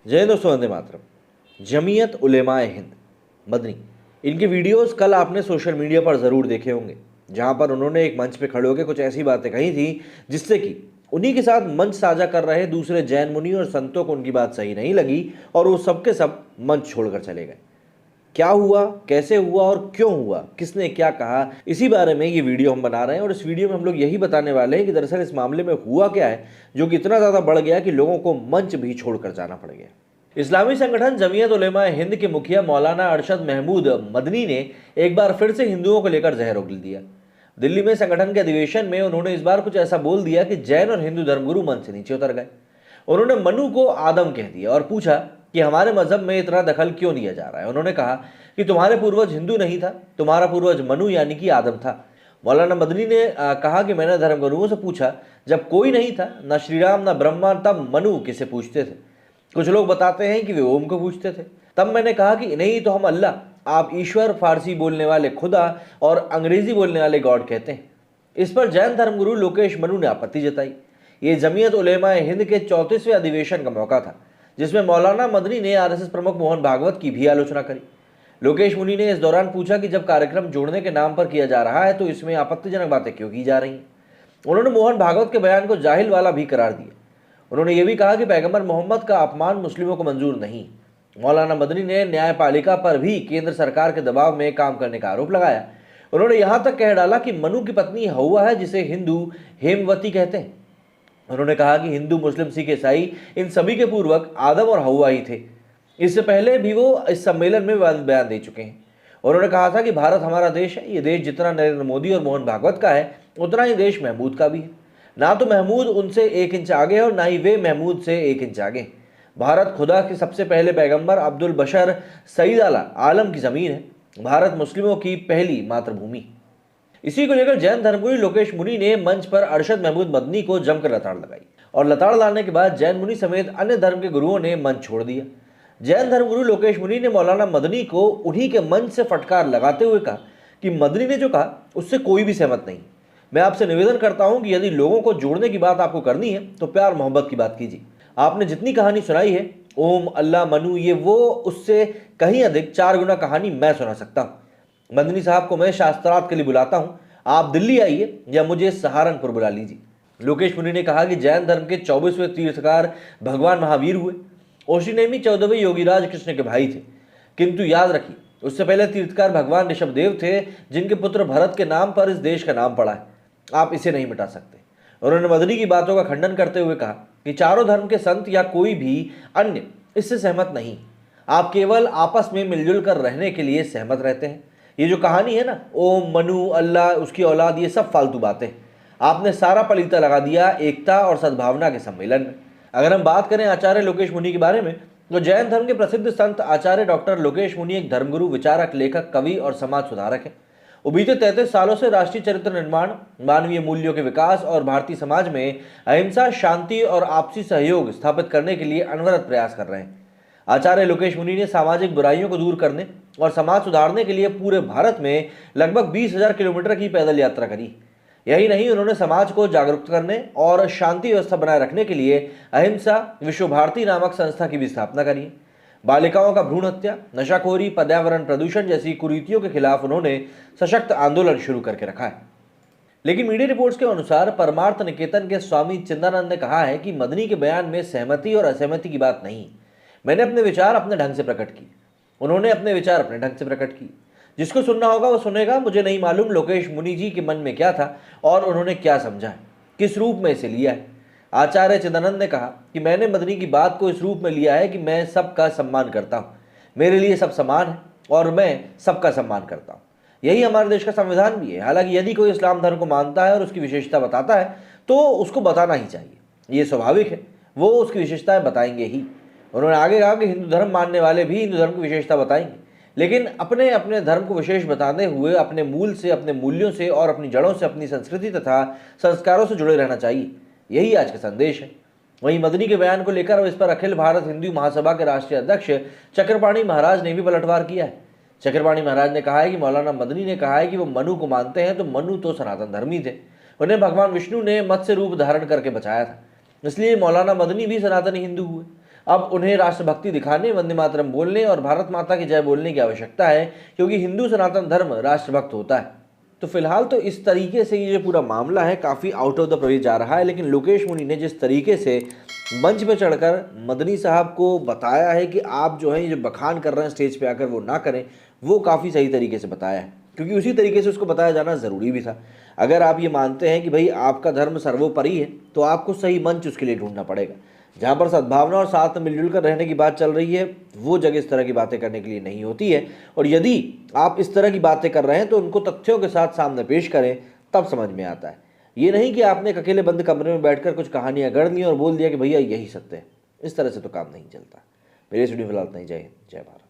जय हिंद दोस्तों, वंदे मातरम। जमीयत उलेमाए हिंद मदनी, इनके वीडियोस कल आपने सोशल मीडिया पर ज़रूर देखे होंगे, जहां पर उन्होंने एक मंच पे खड़े होकर कुछ ऐसी बातें कही थी जिससे कि उन्हीं के साथ मंच साझा कर रहे दूसरे जैन मुनि और संतों को उनकी बात सही नहीं लगी और वो सबके सब मंच छोड़कर चले गए। क्या हुआ, कैसे हुआ और क्यों हुआ, किसने क्या कहा, इसी बारे में ये वीडियो हम बना रहे हैं। और इस वीडियो में हम लोग यही बताने वाले हैं कि दरअसल इस मामले में हुआ क्या है जो कि इतना ज़्यादा बढ़ गया कि लोगों को मंच भी छोड़कर जाना पड़ गया। इस्लामी संगठन जमीयत उलेमा हिंद के मुखिया मौलाना अरशद महमूद मदनी ने एक बार फिर से हिंदुओं को लेकर जहर उगल दिया। दिल्ली में संगठन के अधिवेशन में उन्होंने इस बार कुछ ऐसा बोल दिया कि जैन और हिंदू धर्मगुरु मंच से नीचे उतर गए। उन्होंने मनु को आदम कह दिया और पूछा कि हमारे मजहब में इतना दखल क्यों दिया जा रहा है। उन्होंने कहा कि तुम्हारे पूर्वज हिंदू नहीं था, तुम्हारा पूर्वज मनु यानी कि आदम था। मौलाना मदनी ने कहा कि मैंने धर्मगुरुओं से पूछा, जब कोई नहीं था, न श्री राम न ब्रह्मा, तब मनु किसे पूछते थे? कुछ लोग बताते हैं कि वे ओम को पूछते थे। तब मैंने कहा कि नहीं, तो हम अल्लाह, आप ईश्वर, फारसी बोलने वाले खुदा और अंग्रेजी बोलने वाले गॉड कहते हैं। इस पर जैन धर्मगुरु लोकेश मनु ने आपत्ति जताई। ये जमीयत उलेमा हिंद के 34वें अधिवेशन का मौका था, जिसमें मौलाना मदनी ने आरएसएस प्रमुख मोहन भागवत की भी आलोचना करी। लोकेश मुनि ने इस दौरान पूछा कि जब कार्यक्रम जोड़ने के नाम पर किया जा रहा है तो इसमें आपत्तिजनक बातें क्यों की जा रही हैं। उन्होंने मोहन भागवत के बयान को जाहिल वाला भी करार दिया। उन्होंने ये भी कहा कि पैगंबर मोहम्मद का अपमान मुस्लिमों को मंजूर नहीं। मौलाना मदनी ने न्यायपालिका पर भी केंद्र सरकार के दबाव में काम करने का आरोप लगाया। उन्होंने यहां तक कह डाला कि मनु की पत्नी हौवा है, जिसे हिंदू हेमवती कहते हैं। उन्होंने कहा कि हिंदू, मुस्लिम, सिख, ईसाई, इन सभी के पूर्वक आदम और हौवा ही थे। इससे पहले भी वो इस सम्मेलन में बयान दे चुके हैं। उन्होंने कहा था कि भारत हमारा देश है। ये देश जितना नरेंद्र मोदी और मोहन भागवत का है, उतना ही देश महमूद का भी है। ना तो महमूद उनसे 1 इंच आगे और ना ही वे महमूद से 1 इंच आगे। भारत खुदा के सबसे पहले पैगंबर अब्दुल बशर सईद आलम की जमीन है। भारत मुस्लिमों की पहली मातृभूमि। इसी को लेकर जैन धर्मगुरु लोकेश मुनि ने मंच पर अरशद महमूद मदनी को जमकर लताड़ लगाई और लताड़ लाने के बाद जैन मुनि समेत अन्य धर्म के गुरुओं ने मंच छोड़ दिया। जैन धर्मगुरु लोकेश मुनि ने मौलाना मदनी को उन्हीं के मंच से फटकार लगाते हुए कहा कि मदनी ने जो कहा उससे कोई भी सहमत नहीं। मैं आपसे निवेदन करता हूं कि यदि लोगों को जोड़ने की बात आपको करनी है तो प्यार मोहब्बत की बात कीजिए। आपने जितनी कहानी सुनाई है, ओम, अल्लाह, मनु, ये वो, उससे कहीं अधिक 4 गुना कहानी मैं सुना सकता हूँ। मदनी साहब को मैं शास्त्रार्थ के लिए बुलाता हूँ, आप दिल्ली आइए या मुझे सहारनपुर बुला लीजिए। लोकेश मुनि ने कहा कि जैन धर्म के 24वें तीर्थकार भगवान महावीर हुए। ओशी नेमी 14वें योगीराज कृष्ण के भाई थे, किंतु याद रखिए उससे पहले तीर्थकार भगवान ऋषभदेव थे, जिनके पुत्र भरत के नाम पर इस देश का नाम पड़ा है। आप इसे नहीं मिटा सकते। उन्होंने मदनी की बातों का खंडन करते हुए कहा कि चारों धर्म के संत या कोई भी अन्य इससे सहमत नहीं। आप केवल आपस में मिलजुल कर रहने के लिए सहमत रहते हैं। ये जो कहानी है ना, ओम, मनु, अल्लाह, उसकी औलाद, ये सब फालतू बातें। आपने सारा पलीता लगा दिया एकता और सद्भावना के सम्मेलन में। अगर हम बात करें आचार्य लोकेश मुनि के बारे में, तो जैन धर्म के प्रसिद्ध संत आचार्य डॉक्टर लोकेश मुनि एक धर्मगुरु, विचारक, लेखक, कवि और समाज सुधारक हैं। वो बीते 33 सालों से राष्ट्रीय चरित्र निर्माण, मानवीय मूल्यों के विकास और भारतीय समाज में अहिंसा, शांति और आपसी सहयोग स्थापित करने के लिए अनवरत प्रयास कर रहे हैं। आचार्य लोकेश मुनि ने सामाजिक बुराइयों को दूर करने और समाज सुधारने के लिए पूरे भारत में लगभग 20,000 किलोमीटर की पैदल यात्रा करी। यही नहीं, उन्होंने समाज को जागरूक करने और शांति व्यवस्था बनाए रखने के लिए अहिंसा विश्व भारती नामक संस्था की भी स्थापना करी। बालिकाओं का भ्रूण हत्या, नशाखोरी, पर्यावरण प्रदूषण जैसी कुरीतियों के खिलाफ उन्होंने सशक्त आंदोलन शुरू करके रखा है। लेकिन मीडिया रिपोर्ट्स के अनुसार परमार्थ निकेतन के स्वामी चिदानंद ने कहा है कि मदनी के बयान में सहमति और असहमति की बात नहीं। मैंने अपने विचार अपने ढंग से प्रकट किए, उन्होंने अपने विचार अपने ढंग से प्रकट किए। जिसको सुनना होगा वो सुनेगा। मुझे नहीं मालूम लोकेश मुनि जी के मन में क्या था और उन्होंने क्या समझा है, किस रूप में इसे लिया है। आचार्य चिदानंद ने कहा कि मैंने मदनी की बात को इस रूप में लिया है कि मैं सबका सम्मान करता हूँ, मेरे लिए सब समान है और मैं सबका सम्मान करता हूँ। यही हमारे देश का संविधान भी है। हालांकि यदि कोई इस्लाम धर्म को मानता है और उसकी विशेषता बताता है तो उसको बताना ही चाहिए, ये स्वाभाविक है, वो उसकी विशेषताएं बताएंगे ही। उन्होंने आगे कहा कि हिंदू धर्म मानने वाले भी हिंदू धर्म की विशेषता बताएंगे, लेकिन अपने अपने धर्म को विशेष बताते हुए अपने मूल से, अपने मूल्यों से और अपनी जड़ों से, अपनी संस्कृति तथा संस्कारों से जुड़े रहना चाहिए। यही आज का संदेश है। वहीं मदनी के बयान को लेकर और इस पर अखिल भारत हिंदू महासभा के राष्ट्रीय अध्यक्ष चक्रपाणी महाराज ने भी पलटवार किया है। चक्रपाणी महाराज ने कहा है कि मौलाना मदनी ने कहा है कि वो मनु को मानते हैं, तो मनु तो सनातन धर्मी थे, उन्हें भगवान विष्णु ने मत्स्य रूप धारण करके बचाया था, इसलिए मौलाना मदनी भी सनातनी हिंदू हुए। अब उन्हें राष्ट्रभक्ति दिखाने, वंदे मातरम बोलने और भारत माता की जय बोलने की आवश्यकता है, क्योंकि हिंदू सनातन धर्म राष्ट्रभक्त होता है। तो फिलहाल तो इस तरीके से ये जो पूरा मामला है काफ़ी आउट ऑफ द प्रेस जा रहा है, लेकिन लोकेश मुनि ने जिस तरीके से मंच पे चढ़कर मदनी साहब को बताया है कि आप जो है ये जो बखान कर रहे हैं स्टेज पे आकर वो ना करें, वो काफ़ी सही तरीके से बताया है, क्योंकि उसी तरीके से उसको बताया जाना ज़रूरी भी था। अगर आप ये मानते हैं कि भाई आपका धर्म सर्वोपरि है, तो आपको सही मंच उसके लिए ढूंढना पड़ेगा। जहाँ पर सद्भावना और साथ में मिलजुल कर रहने की बात चल रही है, वो जगह इस तरह की बातें करने के लिए नहीं होती है। और यदि आप इस तरह की बातें कर रहे हैं तो उनको तथ्यों के साथ सामने पेश करें, तब समझ में आता है। ये नहीं कि आपने एक अकेले बंद कमरे में बैठकर कुछ कहानियां गढ़ ली और बोल दिया कि भैया यही सत्य है। इस तरह से तो काम नहीं चलता। मेरे स्टूडियो फिलहाल नहीं। जय हिंद, जय भारत।